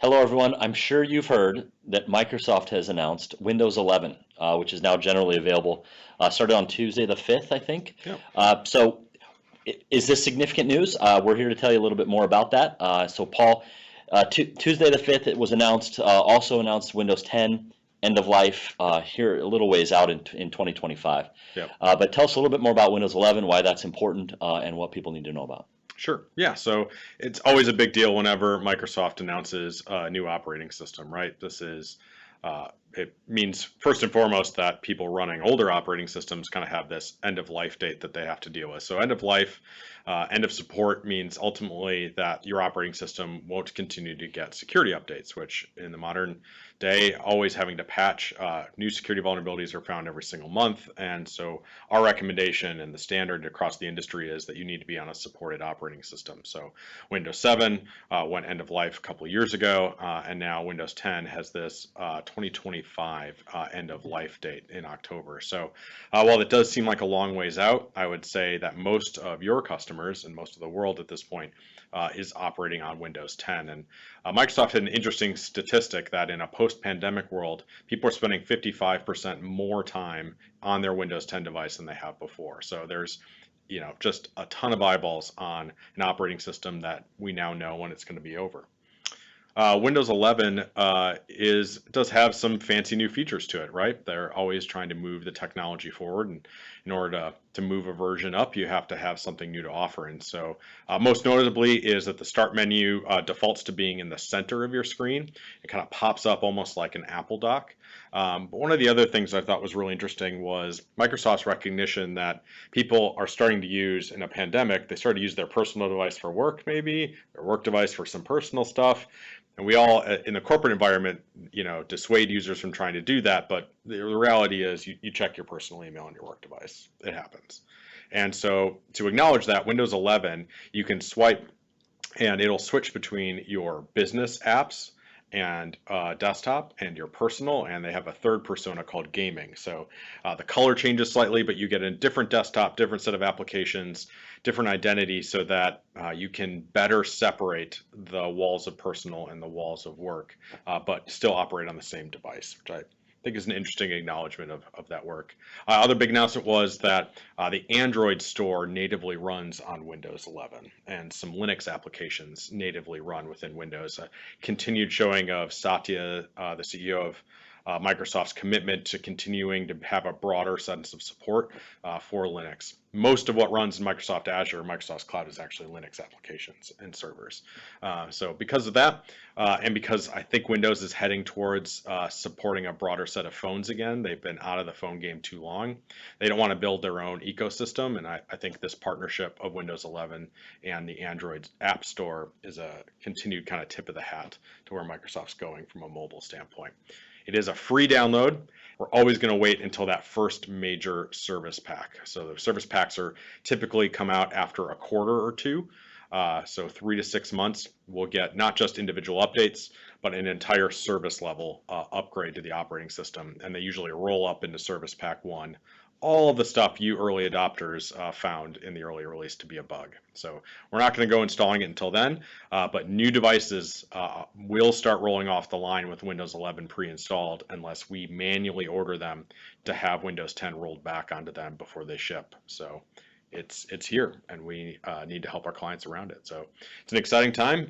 Hello, everyone. I'm sure you've heard that Microsoft has announced Windows 11, which is now generally available. Started on Tuesday the 5th, I think. Yep. Is this significant news? We're here to tell you a little bit more about that. Paul, Tuesday the 5th, it was announced, also announced Windows 10 end of life here a little ways out in 2025. Yep. But tell us a little bit more about Windows 11, why that's important, and what people need to know about. Sure. Yeah. So it's always a big deal whenever Microsoft announces a new operating system, right? It means first and foremost that people running older operating systems kind of have this end of life date that they have to deal with. So end of life, end of support means ultimately that your operating system won't continue to get security updates, which in the modern day, always having to patch new security vulnerabilities are found every single month. And so our recommendation and the standard across the industry is that you need to be on a supported operating system. So Windows 7 went end of life a couple of years ago, and now Windows 10 has this 2025 end of life date in October. So while it does seem like a long ways out, I would say that most of your customers and most of the world at this point is operating on Windows 10. And Microsoft had an interesting statistic that in a post-pandemic world, people are spending 55% more time on their Windows 10 device than they have before. So there's just a ton of eyeballs on an operating system that we now know when it's going to be over. Windows 11 does have some fancy new features to it, right? They're always trying to move the technology forward, and in order to move a version up, you have to have something new to offer. And so, most notably is that the Start menu defaults to being in the center of your screen. It kind of pops up almost like an Apple dock. But one of the other things I thought was really interesting was Microsoft's recognition that people are starting to use in a pandemic. They started to use their personal device for work, maybe their work device for some personal stuff. And we all, in the corporate environment, dissuade users from trying to do that. But the reality is you check your personal email on your work device. It happens. And so to acknowledge that, Windows 11, you can swipe and it'll switch between your business apps and desktop and your personal, and they have a third persona called gaming. So the color changes slightly, but you get a different desktop, different set of applications, different identity, so that you can better separate the walls of personal and the walls of work, but still operate on the same device, which I think is an interesting acknowledgement of that work. Other big announcement was that the Android store natively runs on Windows 11, and some Linux applications natively run within Windows. A continued showing of Satya, the CEO of Microsoft's commitment to continuing to have a broader sense of support for Linux. Most of what runs in Microsoft Azure, Microsoft's cloud, is actually Linux applications and servers. So because of that, and because I think Windows is heading towards supporting a broader set of phones again, they've been out of the phone game too long. They don't want to build their own ecosystem, and I think this partnership of Windows 11 and the Android App Store is a continued kind of tip of the hat to where Microsoft's going from a mobile standpoint. It is a free download. We're always going to wait until that first major service pack. So the service packs are typically come out after a quarter or two. So 3 to 6 months, we'll get not just individual updates, but an entire service level upgrade to the operating system. And they usually roll up into Service Pack 1 all of the stuff you early adopters found in the early release to be a bug. So we're not going to go installing it until then, but new devices will start rolling off the line with Windows 11 pre-installed unless we manually order them to have Windows 10 rolled back onto them before they ship. So it's here, and we need to help our clients around it. So it's an exciting time.